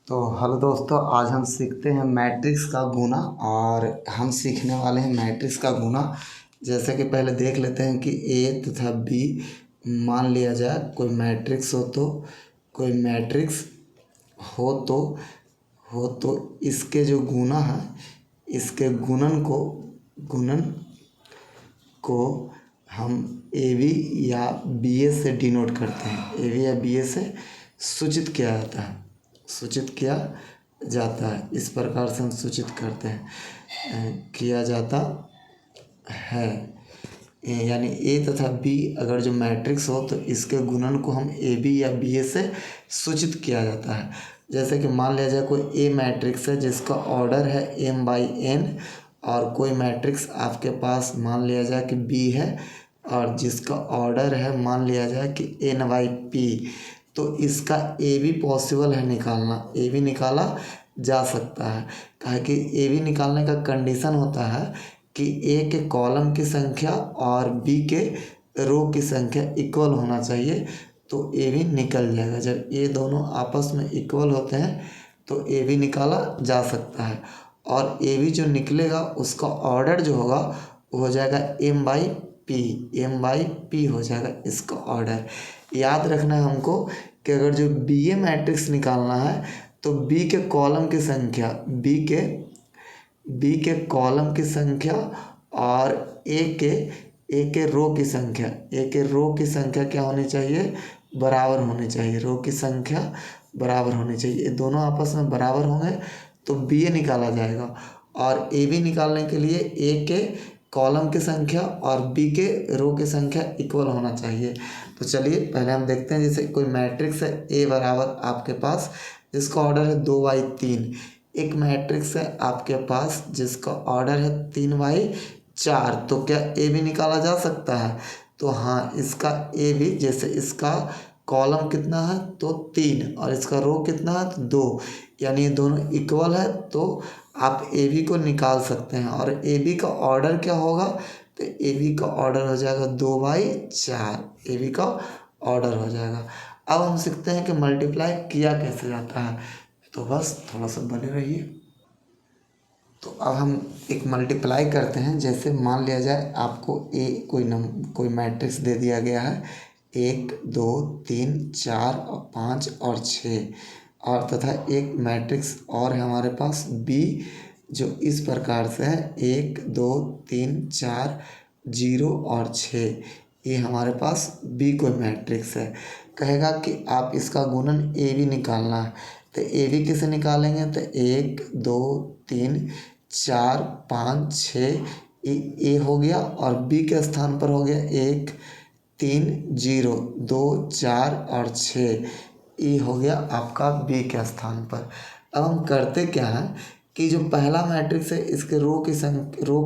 तो हेलो दोस्तों, आज हम सीखते हैं मैट्रिक्स का गुना। और हम सीखने वाले हैं मैट्रिक्स का गुना। जैसे कि पहले देख लेते हैं कि ए तथा बी मान लिया जाए कोई मैट्रिक्स हो तो इसके जो गुना है, इसके गुणन को हम ए बी या बी ए से डिनोट करते हैं। ए बी या बी ए से सूचित किया जाता है। इस प्रकार से हम सूचित करते हैं, किया जाता है। यानी ए तथा बी अगर जो मैट्रिक्स हो तो इसके गुणन को हम ए बी या बी ए से सूचित किया जाता है। जैसे कि मान लिया जाए कोई ए मैट्रिक्स है जिसका ऑर्डर है m/n, और कोई मैट्रिक्स आपके पास मान लिया जाए कि बी है और जिसका ऑर्डर है मान लिया जाए कि n/p। तो इसका ए बी पॉसिबल है निकालना, ए बी निकाला जा सकता है। काहे कि ए बी निकालने का कंडीशन होता है कि ए के कॉलम की संख्या और बी के रो की संख्या इक्वल होना चाहिए, तो ए बी निकल जाएगा। जब ये दोनों आपस में इक्वल होते हैं तो ए बी निकाला जा सकता है। और ए बी जो निकलेगा उसका ऑर्डर जो होगा वो हो जाएगा m/p हो जाएगा इसका ऑर्डर। याद रखना है हमको कि अगर जो बी ए मैट्रिक्स निकालना है तो बी के कॉलम की संख्या कॉलम की संख्या और ए के रो की संख्या क्या होनी चाहिए, बराबर होनी चाहिए। रो की संख्या बराबर होनी चाहिए, ये दोनों आपस में बराबर होंगे तो बी ए निकाला जाएगा। और ए बी निकालने के लिए ए के कॉलम की संख्या और बी के रो की संख्या इक्वल होना चाहिए। तो चलिए पहले हम देखते हैं। जैसे कोई मैट्रिक्स है ए बराबर आपके पास जिसका ऑर्डर है 2/3। एक मैट्रिक्स है आपके पास जिसका ऑर्डर है 3/4। तो क्या ए बी निकाला जा सकता है? तो हाँ, इसका ए बी, जैसे इसका कॉलम कितना है तो 3 और इसका रो कितना है तो 2, यानी ये दोनों इक्वल है, तो आप ए बी को निकाल सकते हैं। और ए बी का ऑर्डर क्या होगा, तो ए बी का ऑर्डर हो जाएगा 2/4। ए बी का ऑर्डर हो जाएगा। अब हम सीखते हैं कि मल्टीप्लाई किया कैसे जाता है, तो बस थोड़ा सा बने रहिए। तो अब हम एक मल्टीप्लाई करते हैं। जैसे मान लिया जाए आपको कोई मैट्रिक्स दे दिया गया है 1 2 3 4 और 5 और 6, और तथा एक मैट्रिक्स और है हमारे पास बी जो इस प्रकार से है 1 2 3 4 0 और 6। ये हमारे पास बी कोई मैट्रिक्स है। कहेगा कि आप इसका गुणन ए बी निकालना है, तो ए बी किसे निकालेंगे, तो 1 2 3 4 5 6 ए हो गया, और बी के स्थान पर हो गया 1 3 0 2 4 और 6। ये हो गया आपका बी के स्थान पर। अब हम करते क्या है कि जो पहला मैट्रिक्स है इसके रो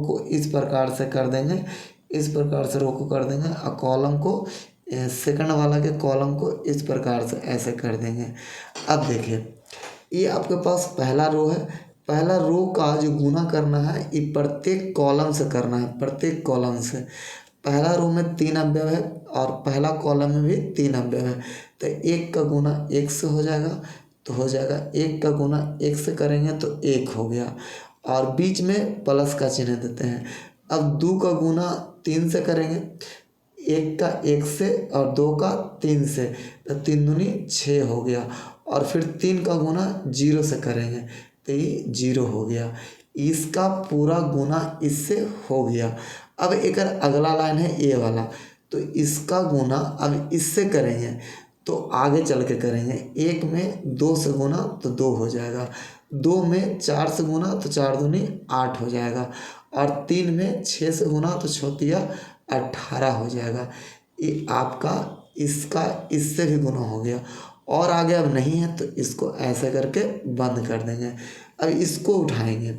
को इस प्रकार से कर देंगे, इस प्रकार से रो को कर देंगे, और कॉलम को सेकंड वाला के कॉलम को इस प्रकार से ऐसे कर देंगे। अब देखिए, ये आपके पास पहला रो है। पहला रो का जो गुना करना है ये प्रत्येक कॉलम से करना है, प्रत्येक कॉलम से। पहला रो में 3 अवयव है और पहला कॉलम में भी 3 अवयव है, तो 1 का गुना 1 से हो जाएगा, तो हो जाएगा 1 का गुना 1 से करेंगे तो 1 हो गया, और बीच में प्लस का चिन्ह देते हैं। अब 2 का गुना 3 से करेंगे, 1 का 1 से और 2 का 3 से, तो 3 दूनी 6 हो गया। और फिर 3 का गुना 0 से करेंगे तो ये 0 हो गया। इसका पूरा गुना इससे हो गया। अब एक अगला लाइन है ए वाला, तो इसका गुना अब इससे करेंगे तो आगे चल के करेंगे। 1 में 2 से गुना तो 2 हो जाएगा, 2 में 4 से गुना तो 4 दूनी 8 हो जाएगा, और 3 में 6 से गुना तो 6 18 हो जाएगा। ये आपका इसका इससे भी गुना हो गया। और आगे अब नहीं है तो इसको ऐसे करके बंद कर देंगे। अब इसको उठाएंगे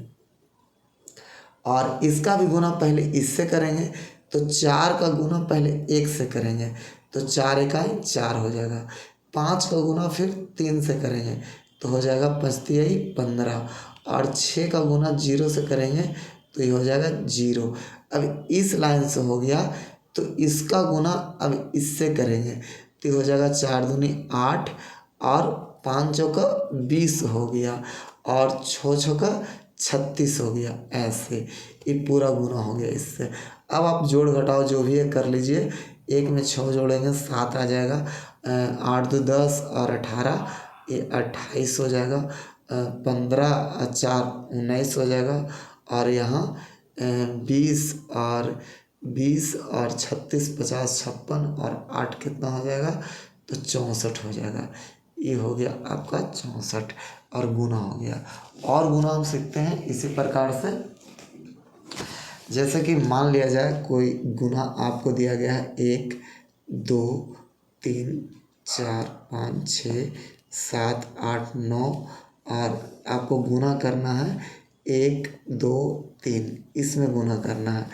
और इसका भी गुना पहले इससे करेंगे, तो 4 का गुना पहले 1 से करेंगे तो 4 इकाई 4 हो जाएगा। 5 का गुना फिर 3 से करेंगे तो हो जाएगा 5 तिहाई 15, और 6 का गुना 0 से करेंगे तो ये हो जाएगा 0। अब इस लाइन से हो गया, तो इसका गुना अब इससे करेंगे तो ये हो जाएगा 4 दूनी 8 और 5 चौका 20 हो गया और 6 छक्का 36 हो गया। ऐसे ये पूरा गुना हो गया इससे। अब आप जोड़ घटाओ जो भी है कर लीजिए। 1 में 6 जोड़ेंगे 7 आ जाएगा, 8 2 10 और 18 ये 28 हो जाएगा, 15 4 19 हो जाएगा और यहाँ 20 और 36 50 56 और 8 कितना हो जाएगा तो 64 हो जाएगा। ये हो गया आपका 64 और गुना हो गया। और गुना हम सीखते हैं इसी प्रकार से। जैसे कि मान लिया जाए कोई गुना आपको दिया गया है 1 2 3 4 5 6 7 8 9 और आपको गुना करना है 1 2 3, इसमें गुना करना है।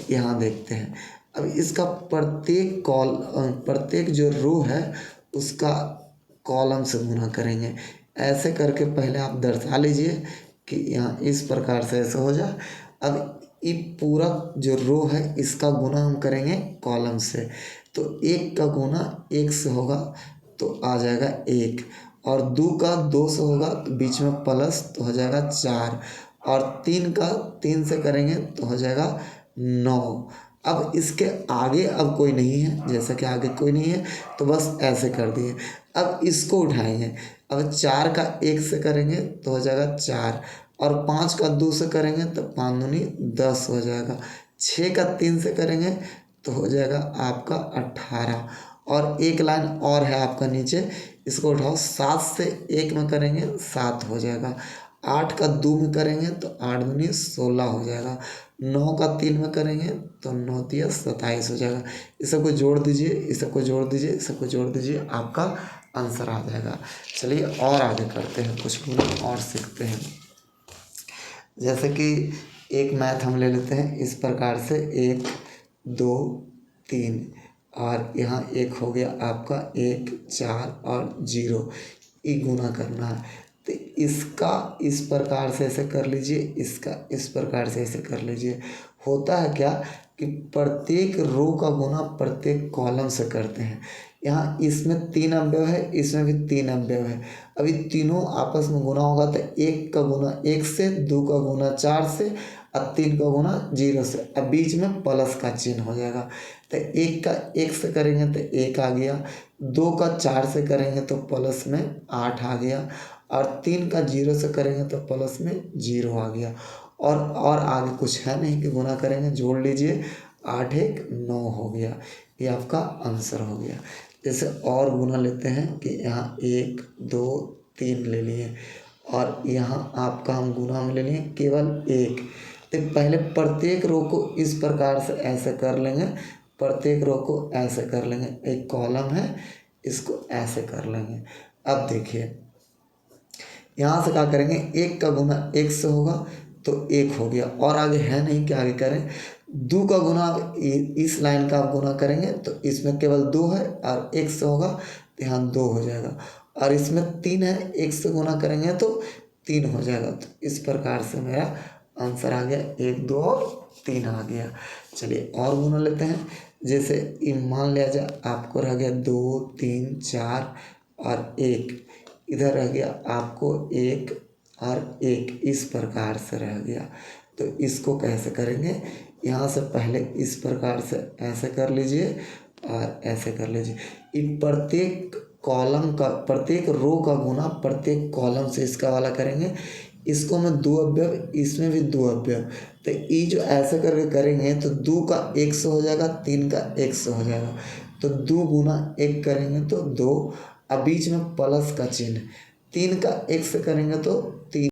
यहाँ देखते हैं अब इसका प्रत्येक जो रो है उसका कॉलम से गुना करेंगे। ऐसे करके पहले आप दर्शा लीजिए कि यहाँ इस प्रकार से ऐसे हो जाए। अब ये पूरा जो रो है इसका गुना हम करेंगे कॉलम से। तो 1 का गुना 1 से होगा तो आ जाएगा 1 और 2 का 2 से होगा तो बीच में प्लस तो हो जाएगा 4 और 3 का 3 से करेंगे तो हो जाएगा 9। अब इसके आगे अब कोई नहीं है, जैसा कि आगे कोई नहीं है तो बस ऐसे कर दिए। अब इसको उठाएंगे। अब 4 का 1 से करेंगे तो हो जाएगा 4 और 5 का 2 से करेंगे तो 5 दूनी 10 हो जाएगा। 6 का 3 से करेंगे तो हो जाएगा आपका 18 और एक लाइन और है आपका नीचे, इसको उठाओ। 7 से 1 में करेंगे 7 हो जाएगा। 8 का 2 में करेंगे तो 8 दूनी 16 हो जाएगा। 9 का 3 में करेंगे तो 9 तिया 27 हो जाएगा। इस सबको जोड़ दीजिए, इस सबको जोड़ दीजिए, इस सबको जोड़ दीजिए, आपका आंसर आ जाएगा। चलिए और आगे करते हैं, कुछ गुना और सीखते हैं। जैसे कि एक मैथ हम ले लेते हैं इस प्रकार से 1 2 3 और यहाँ 1 हो गया आपका 1 4 और 0, ये गुना करना है। तो इसका इस प्रकार से ऐसे कर लीजिए, इसका इस प्रकार से ऐसे कर लीजिए। होता है क्या कि प्रत्येक रो का गुना प्रत्येक कॉलम से करते हैं। यहाँ इसमें 3 अवयव है, इसमें भी 3 अवयव है। अभी तीनों आपस में गुना होगा तो 1 का गुना 1 से, 2 का गुना 4 से और 3 का गुना 0 से। अब बीच में प्लस का चिन्ह हो जाएगा। तो 1 का 1 से करेंगे तो 1 आ गया, 2 का 4 से करेंगे तो प्लस में 8 आ गया और 3 का 0 से करेंगे तो प्लस में 0 आ गया। और आगे कुछ है नहीं कि गुना करेंगे, जोड़ लीजिए। 8 1 9 हो गया, ये आपका आंसर हो गया। जैसे और गुना लेते हैं कि यहाँ 1 2 3 ले लिए और यहाँ आपका हम गुना में ले लिए केवल 1। तो पहले प्रत्येक रो को इस प्रकार से ऐसे कर लेंगे, प्रत्येक रो को ऐसे कर लेंगे। एक कॉलम है इसको ऐसे कर लेंगे। अब देखिए यहाँ से क्या करेंगे, 1 का गुना 1 से होगा तो 1 हो गया और आगे है नहीं कि आगे करें। 2 का गुना इस लाइन का आप गुना करेंगे तो इसमें केवल 2 है और 1 से होगा तो यहाँ 2 हो जाएगा और इसमें 3 है, 1 से गुना करेंगे तो 3 हो जाएगा। तो इस प्रकार से मेरा आंसर आ गया, 1 2 और 3 आ गया। चलिए और गुना लेते हैं। जैसे मान लिया जाए आपको रह गया 2 3 4 और 1, इधर रह गया आपको 1 और 1, इस प्रकार से रह गया। तो इसको कैसे करेंगे, यहाँ से पहले इस प्रकार से ऐसे कर लीजिए और ऐसे कर लीजिए। इन प्रत्येक कॉलम का प्रत्येक रो का गुना प्रत्येक कॉलम से इसका वाला करेंगे। इसको में 2 अवयव, इसमें भी 2 अवयव। तो ये जो ऐसे करके करेंगे तो 2 का 1 से हो जाएगा, 3 का 1 से हो जाएगा। तो 2 गुना 1 करेंगे तो 2, अब बीच में प्लस का चिन्ह। 3 का 1 से करेंगे तो 3।